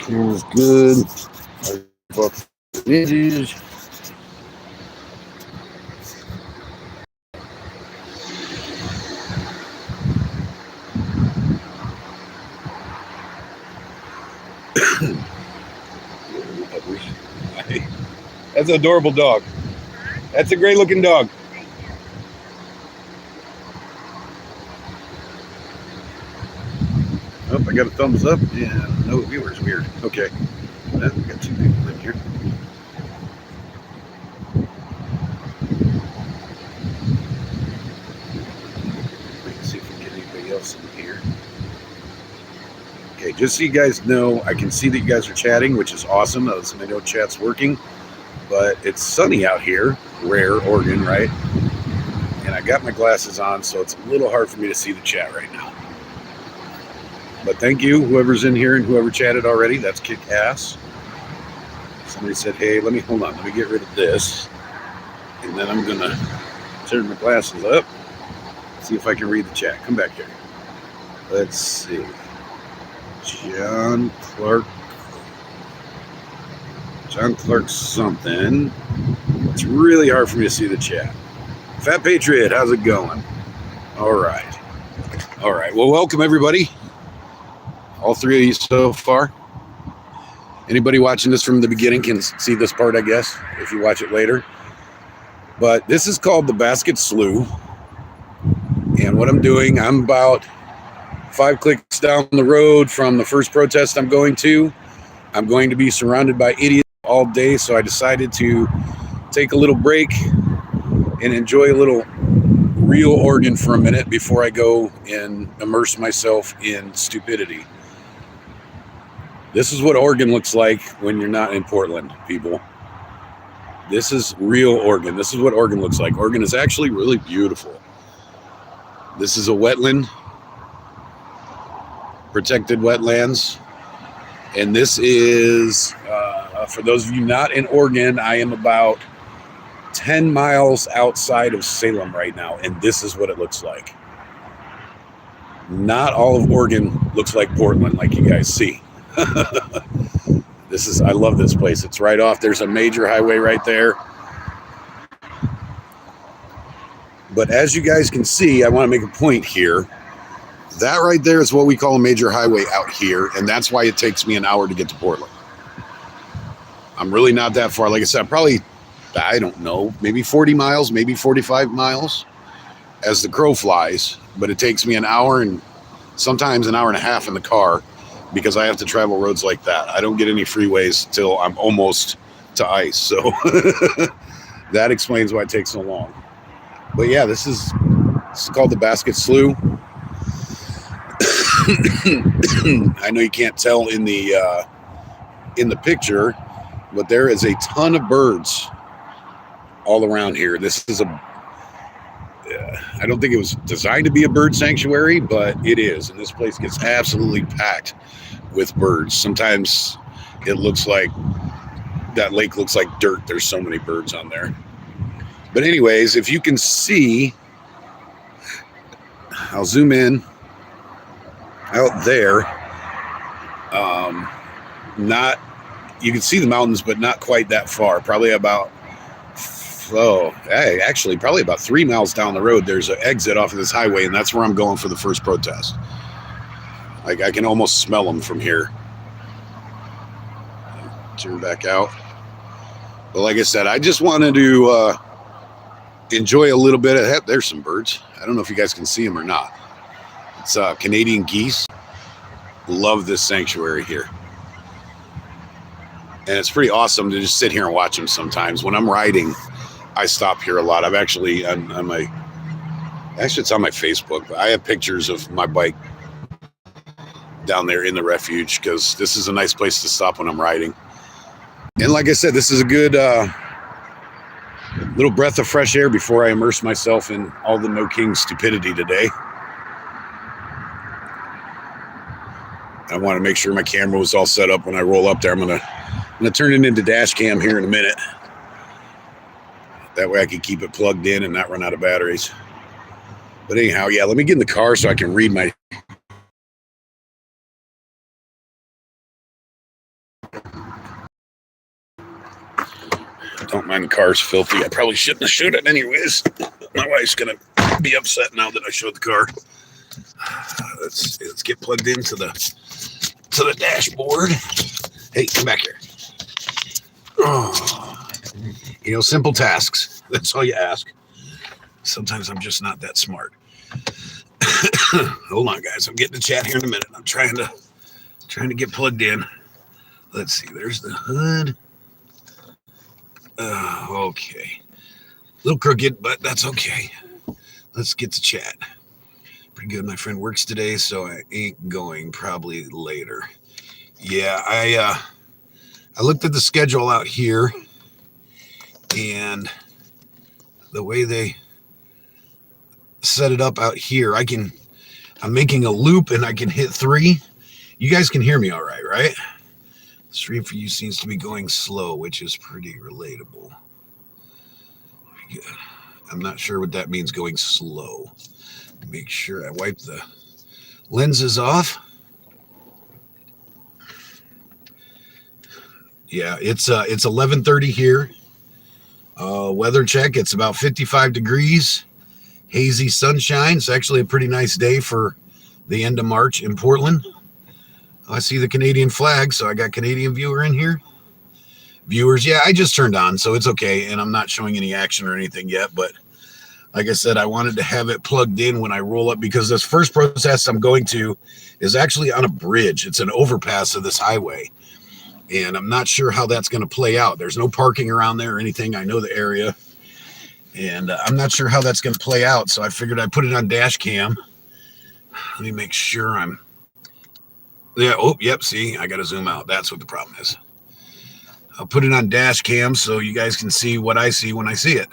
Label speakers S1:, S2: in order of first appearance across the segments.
S1: Smells good. I bought these. That's an adorable dog. That's a great looking dog. Oh, I got a thumbs up and no viewers. Weird. Okay. We got 2 people in here. Let's see if we can get anybody else in here. Okay, just so you guys know, I can see that you guys are chatting, which is awesome. I know chat's working, but it's sunny out here. Rare, Oregon, right? And I got my glasses on, so it's a little hard for me to see the chat right now. But thank you, whoever's in here and whoever chatted already. That's kick-ass. Somebody said, hey, let me get rid of this. And then I'm going to turn my glasses up, see if I can read the chat. Come back here. Let's see. John Clark something. It's really hard for me to see the chat. Fat Patriot, how's it going? All right. Well, welcome everybody. All 3 of you so far. Anybody watching this from the beginning can see this part, I guess, if you watch it later. But this is called the Basket Slough. And what I'm doing, I'm about 5 clicks down the road from the first protest I'm going to. I'm going to be surrounded by idiots all day, so I decided to take a little break and enjoy a little real Oregon for a minute before I go and immerse myself in stupidity. This is what Oregon looks like when you're not in Portland, people. This is real Oregon. This is what Oregon looks like. Oregon is actually really beautiful. This is a wetland, protected wetlands. And this is, for those of you not in Oregon, I am about 10 miles outside of Salem right now. And this is what it looks like. Not all of Oregon looks like Portland, like you guys see. I love this place. It's right off. There's a major highway right there. But as you guys can see, I want to make a point here. That right there is what we call a major highway out here. And that's why it takes me an hour to get to Portland. I'm really not that far. Like I said, probably, I don't know, maybe 40 miles, maybe 45 miles as the crow flies. But it takes me an hour and sometimes an hour and a half in the car because I have to travel roads like that. I don't get any freeways till I'm almost to ice. So that explains why it takes so long. But yeah, this is called the Basket Slough. I know you can't tell in the picture, but there is a ton of birds all around here. This is I don't think it was designed to be a bird sanctuary, but it is. And this place gets absolutely packed with birds. Sometimes it looks like that lake looks like dirt. There's so many birds on there. But anyways, if you can see, I'll zoom in out there. You can see the mountains, but not quite that far. Probably about, probably about 3 miles down the road, there's an exit off of this highway, and that's where I'm going for the first protest. Like, I can almost smell them from here. Turn back out. But like I said, I just wanted to enjoy a little bit of, there's some birds. I don't know if you guys can see them or not. It's Canadian geese. Love this sanctuary here. And it's pretty awesome to just sit here and watch them sometimes. When I'm riding, I stop here a lot. I've actually, it's on my Facebook, but I have pictures of my bike down there in the refuge because this is a nice place to stop when I'm riding. And like I said, this is a good little breath of fresh air before I immerse myself in all the No King stupidity today. I want to make sure my camera was all set up when I roll up there. I'm gonna turn it into dash cam here in a minute. That way I can keep it plugged in and not run out of batteries. But anyhow, yeah, let me get in the car so I can read my car's filthy. I probably shouldn't have showed it anyways. My wife's going to be upset now that I showed the car. Let's get plugged into the dashboard. Hey, come back here. Oh, simple tasks. That's all you ask. Sometimes I'm just not that smart. Hold on, guys. I'm getting to chat here in a minute. I'm trying to get plugged in. Let's see. There's the hood. Okay. A little crooked, but that's okay. Let's get to chat. Pretty good. My friend works today, so I ain't going. Probably later. Yeah, I looked at the schedule out here, and the way they set it up out here, I'm making a loop and I can hit 3. You guys can hear me all right, right? Stream for you seems to be going slow, which is pretty relatable. I'm not sure what that means, going slow. Make sure I wipe the lenses off. Yeah, it's 11:30 here. Weather check, it's about 55 degrees. Hazy sunshine. It's actually a pretty nice day for the end of March in Portland. I see the Canadian flag, so I got Canadian viewer in here. Viewers, yeah, I just turned on, so it's okay, and I'm not showing any action or anything yet, but like I said, I wanted to have it plugged in when I roll up, because this first protest I'm going to is actually on a bridge. It's an overpass of this highway, and I'm not sure how that's going to play out. There's no parking around there or anything. I know the area. And I'm not sure how that's going to play out, so I figured I'd put it on dash cam. Let me make sure yep, see, I got to zoom out. That's what the problem is. I'll put it on dash cam so you guys can see what I see when I see it.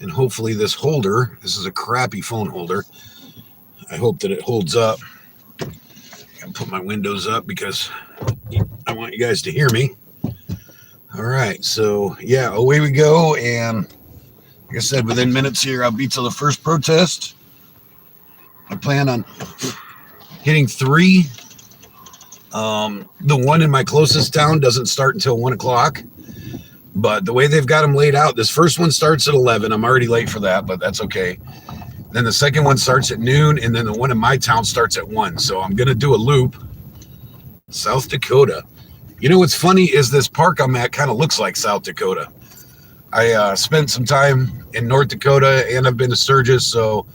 S1: And hopefully this is a crappy phone holder. I hope that it holds up. I'll put my windows up because I want you guys to hear me. All right, so yeah, away we go, and like I said, within minutes here, I'll be to the first protest. I plan on hitting 3. The one in my closest town doesn't start until 1 o'clock. But the way they've got them laid out, this first one starts at 11. I'm already late for that, but that's okay. Then the second one starts at noon, and then the one in my town starts at 1. So I'm going to do a loop. South Dakota. What's funny is this park I'm at kind of looks like South Dakota. I spent some time in North Dakota, and I've been to Sturgis, so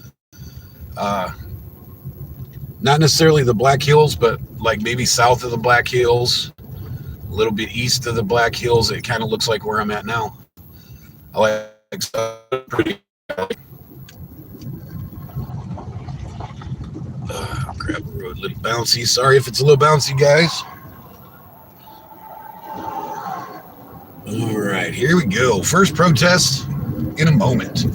S1: not necessarily the Black Hills, but like maybe south of the Black Hills, a little bit east of the Black Hills. It kind of looks like where I'm at now. I like pretty. Grab the road, a little bouncy. Sorry if it's a little bouncy, guys. All right, here we go. First protest in a moment.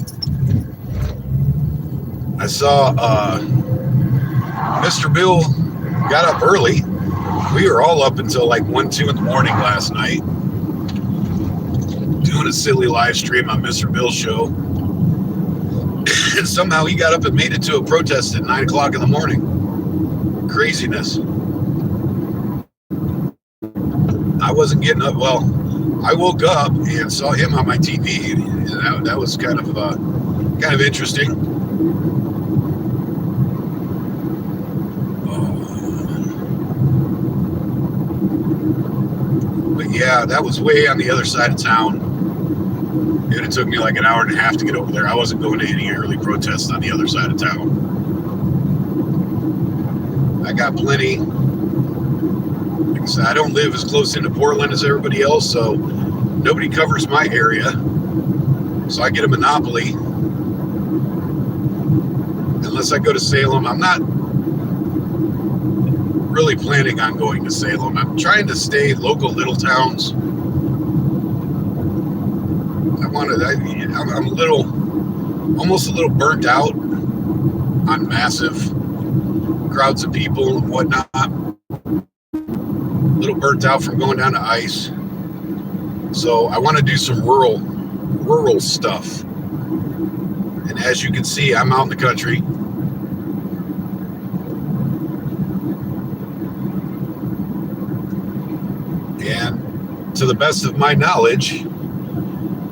S1: I saw Mr. Bill got up early. We were all up until like 1, 2 in the morning last night doing a silly live stream on Mr. Bill's show. And somehow he got up and made it to a protest at 9 o'clock in the morning. Craziness. I wasn't getting up. Well, I woke up and saw him on my TV. And that was kind of interesting. But yeah, that was way on the other side of town. It took me like an hour and a half to get over there. I wasn't going to any early protests on the other side of town. I got plenty. Like I said, I don't live as close into Portland as everybody else, so nobody covers my area. So I get a monopoly. Unless I go to Salem. I'm not really planning on going to Salem. I'm trying to stay local little towns. I'm almost a little burnt out on massive crowds of people and whatnot. A little burnt out from going down to ice. So I want to do some rural stuff. And as you can see, I'm out in the country. And to the best of my knowledge,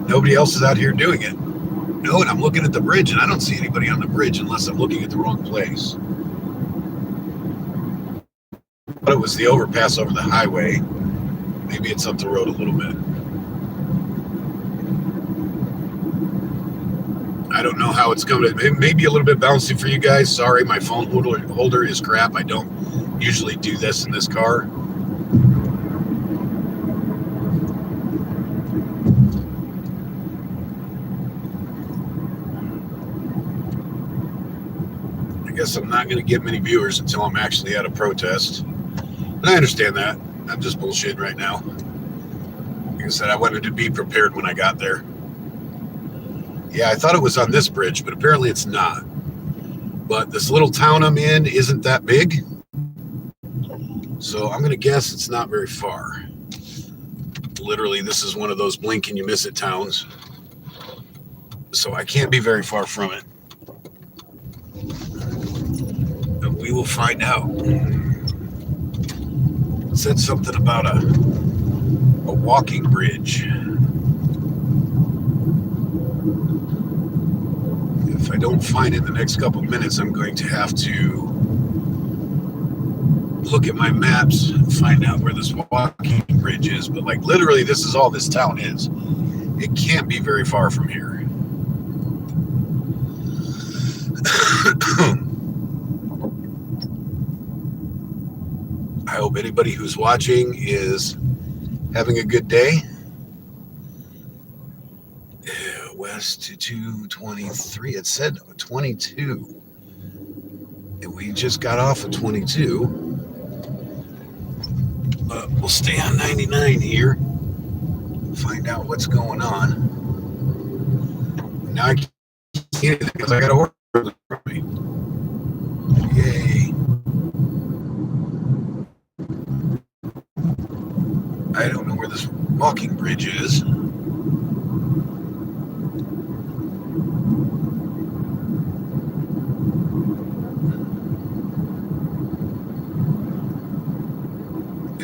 S1: Nobody else is out here doing it. No, and I'm looking at the bridge, and I don't see anybody on the bridge unless I'm looking at the wrong place. But it was the overpass over the highway. Maybe it's up the road a little bit. I don't know how it's coming. It may be a little bit bouncy for you guys. Sorry, my phone holder is crap. I don't usually do this in this car. I guess I'm not going to get many viewers until I'm actually at a protest. And I understand that. I'm just bullshitting right now. Like I said, I wanted to be prepared when I got there. Yeah, I thought it was on this bridge, but apparently it's not. But this little town I'm in isn't that big. So I'm going to guess it's not very far. Literally, this is one of those blink and you miss it towns. So I can't be very far from it. But we will find out. It said something about a walking bridge. If I don't find it in the next couple of minutes, I'm going to have to look at my maps and find out where this walking bridge is. But like literally, this is all this town is. It can't be very far from here. I hope anybody who's watching is having a good day. West to 223. It said 22. And we just got off of 22. But we'll stay on 99 here. Find out what's going on. Now I can't see anything because I got to order it from me. Yay. I don't know where this walking bridge is.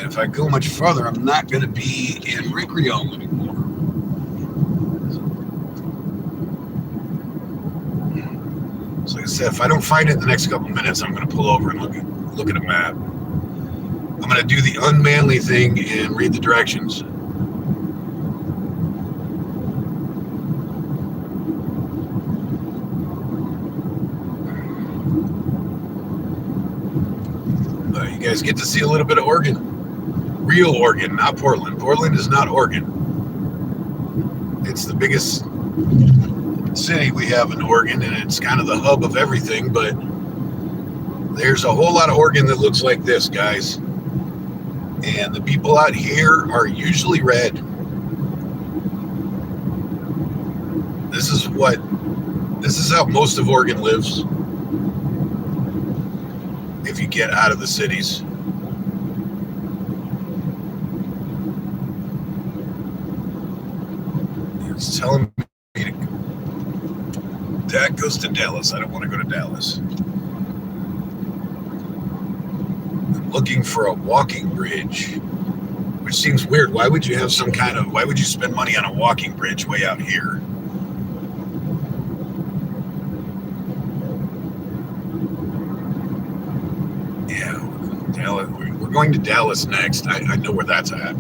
S1: If I go much farther, I'm not going to be in Rick Rion anymore. So like I said, if I don't find it in the next couple minutes, I'm going to pull over and look at a map. I'm going to do the unmanly thing and read the directions. You guys get to see a little bit of Oregon. Real Oregon, not Portland. Portland is not Oregon. It's the biggest city we have in Oregon, and it's kind of the hub of everything, but there's a whole lot of Oregon that looks like this, guys. And the people out here are usually red. This is how most of Oregon lives. If you get out of the cities. It's telling me that goes to Dallas. I don't want to go to Dallas. I'm looking for a walking bridge, which seems weird. Why would you spend money on a walking bridge way out here? We're going to Dallas next. I know where that's at.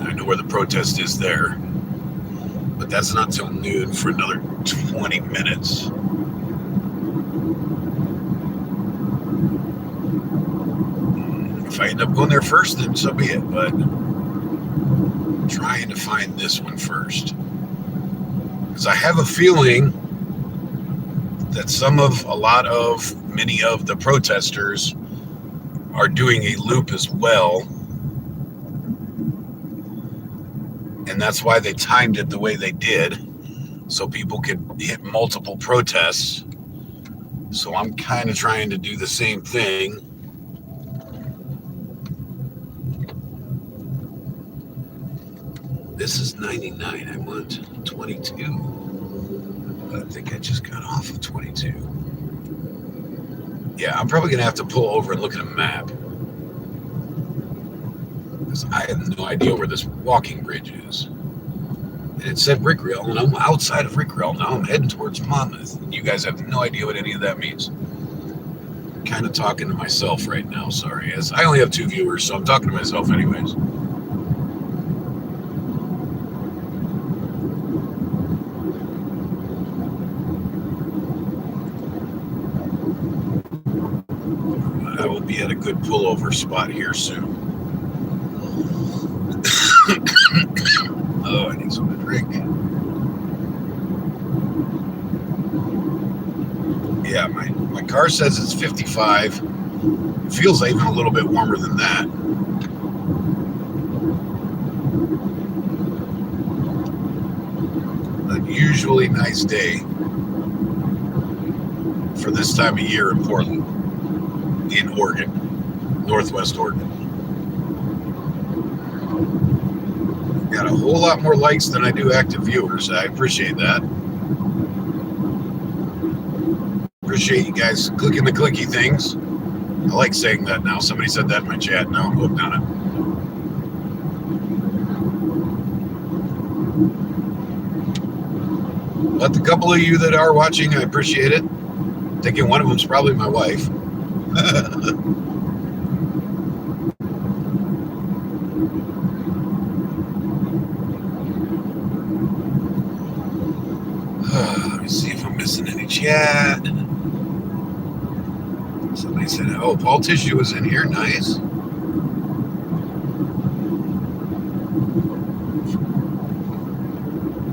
S1: I know where the protest is there. But that's not till noon for another 20 minutes. If I end up going there first, then so be it. But I'm trying to find this one first. Because I have a feeling that many of the protesters are doing a loop as well. And that's why they timed it the way they did, so people could hit multiple protests. So I'm kind of trying to do the same thing. This is 99. I want 22. I think I just got off of 22. Yeah, I'm probably going to have to pull over and look at a map. Because I have no idea where this walking bridge is. And it said Rickrell, and I'm outside of Rickrell. Now I'm heading towards Monmouth. You guys have no idea what any of that means. Kind of talking to myself right now, sorry. As I only have 2 viewers, so I'm talking to myself anyways. I will be at a good pullover spot here soon. Oh, I need something to drink. Yeah, my car says it's 55. It feels even a little bit warmer than that. Unusually nice day for this time of year in Portland, in Oregon, Northwest Oregon. Got a whole lot more likes than I do active viewers. I appreciate that. Appreciate you guys clicking the clicky things. I like saying that now. Somebody said that in my chat. Now I'm hooked on it. But the couple of you that are watching, I appreciate it. Thinking one of them's probably my wife. Let me see if I'm missing any chat. Somebody said, oh, Paul Tissue is in here. Nice.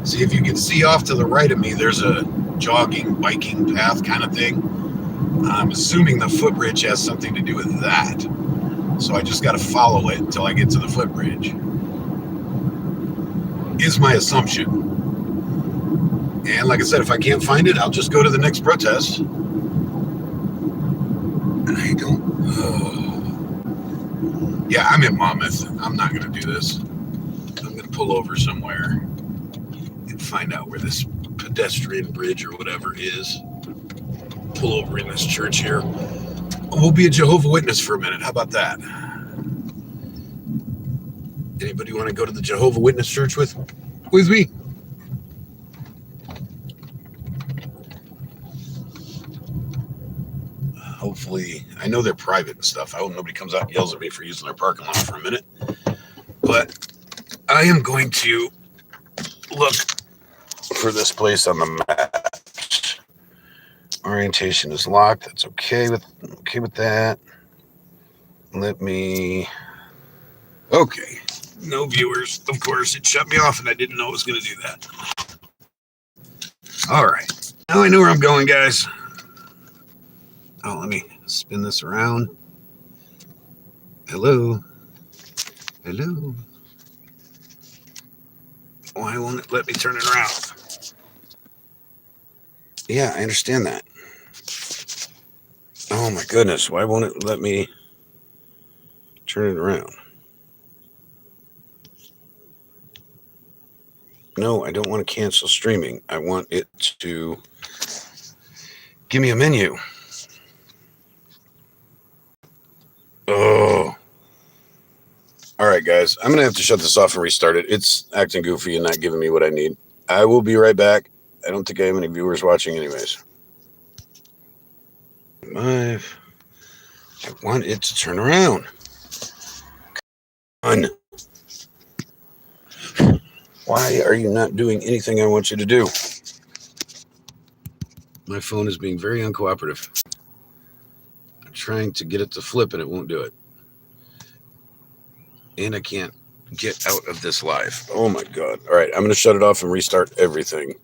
S1: See if you can see off to the right of me, there's a jogging, biking path kind of thing. I'm assuming the footbridge has something to do with that. So I just got to follow it until I get to the footbridge. Is my assumption. And like I said, if I can't find it, I'll just go to the next protest. And I don't... Yeah, I'm in Monmouth. I'm not going to do this. I'm going to pull over somewhere and find out where this pedestrian bridge or whatever is. Pull over in this church here. We'll be a Jehovah's Witness for a minute. How about that? Anybody want to go to the Jehovah's Witness church with me? Hopefully, I know they're private and stuff. I hope nobody comes out and yells at me for using their parking lot for a minute. But I am going to look for this place on the map. Orientation is locked. That's okay with that. Let me. Okay. No viewers. Of course, it shut me off, and I didn't know it was going to do that. All right. Now I know where I'm going, guys. Oh, let me spin this around. Hello. Hello. Why won't it let me turn it around? Yeah, I understand that. Oh my goodness, why won't it let me turn it around? No, I don't want to cancel streaming. I want it to give me a menu. Oh. All right, guys. I'm going to have to shut this off and restart it. It's acting goofy and not giving me what I need. I will be right back. I don't think I have any viewers watching anyways. I want it to turn around. Come on. Why are you not doing anything I want you to do? My phone is being very uncooperative. I'm trying to get it to flip and it won't do it. And I can't get out of this live. Oh my God. All right, I'm going to shut it off and restart everything.